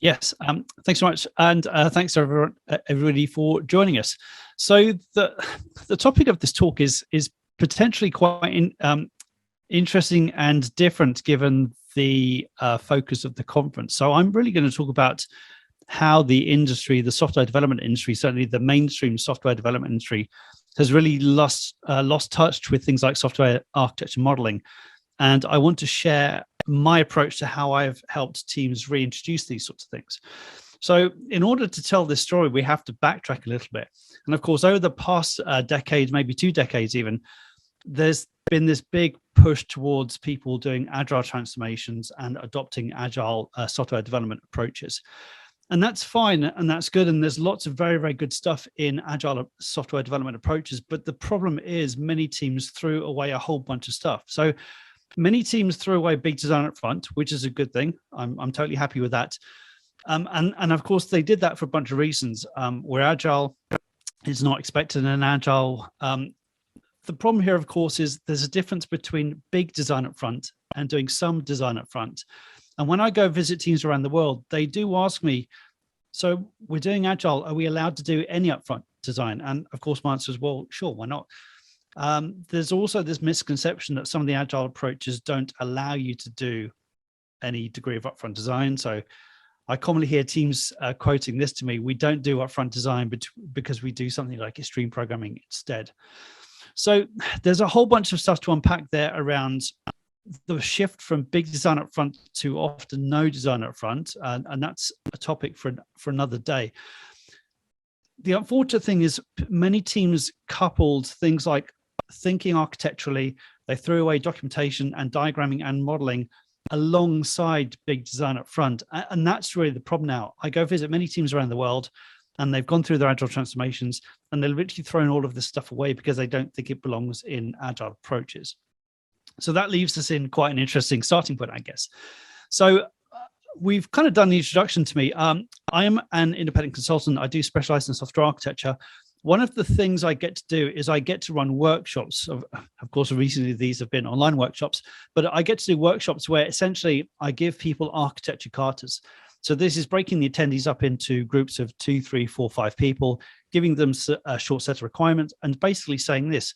Yes, thanks so much, and thanks everyone, everybody for joining us. So the topic of this talk is potentially quite interesting and different given the focus of the conference. So I'm really going to talk about how the industry, the software development industry, certainly the mainstream software development industry, has really lost touch with things like software architecture modeling. And I want to share my approach to how I've helped teams reintroduce these sorts of things. So in order to tell this story, we have to backtrack a little bit. And of course, over the past decade, maybe 2 decades even, there's been this big push towards people doing agile transformations and adopting agile software development approaches. And that's fine, and that's good. And there's lots of very, very good stuff in agile software development approaches. But the problem is many teams threw away a whole bunch of stuff. So many teams threw away big design up front, which is a good thing. I'm totally happy with that. And of course, they did that for a bunch of reasons. Where agile is not expected in agile. The problem here, of course, is there's a difference between big design up front and doing some design up front. And when I go visit teams around the world, they do ask me, so we're doing agile, are we allowed to do any upfront design? And of course, my answer is, well, sure, why not? There's also this misconception that some of the agile approaches don't allow you to do any degree of upfront design. So I commonly hear teams quoting this to me: we don't do upfront design because we do something like extreme programming instead. So there's a whole bunch of stuff to unpack there around the shift from big design up front to often no design up front, and that's a topic for another day. The unfortunate thing is many teams coupled things like thinking architecturally, they threw away documentation and diagramming and modeling alongside big design up front. And that's really the problem now. I go visit many teams around the world and they've gone through their agile transformations and they're literally thrown all of this stuff away because they don't think it belongs in agile approaches. So that leaves us in quite an interesting starting point, I guess. So we've kind of done the introduction to me. I am an independent consultant. I do specialize in software architecture. One of the things I get to do is I get to run workshops. Of course, recently these have been online workshops, but I get to do workshops where essentially I give people architecture katas. So this is breaking the attendees up into groups of 2, 3, 4, 5 people, giving them a short set of requirements and basically saying this: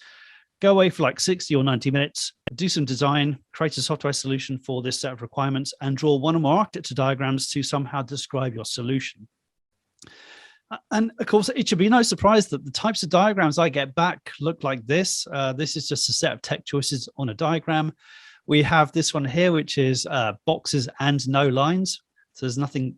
go away for like 60 or 90 minutes, do some design, create a software solution for this set of requirements, and draw one or more architecture diagrams to somehow describe your solution. And of course, it should be no surprise that the types of diagrams I get back look like this. This is just a set of tech choices on a diagram. We have this one here, which is boxes and no lines. So there's nothing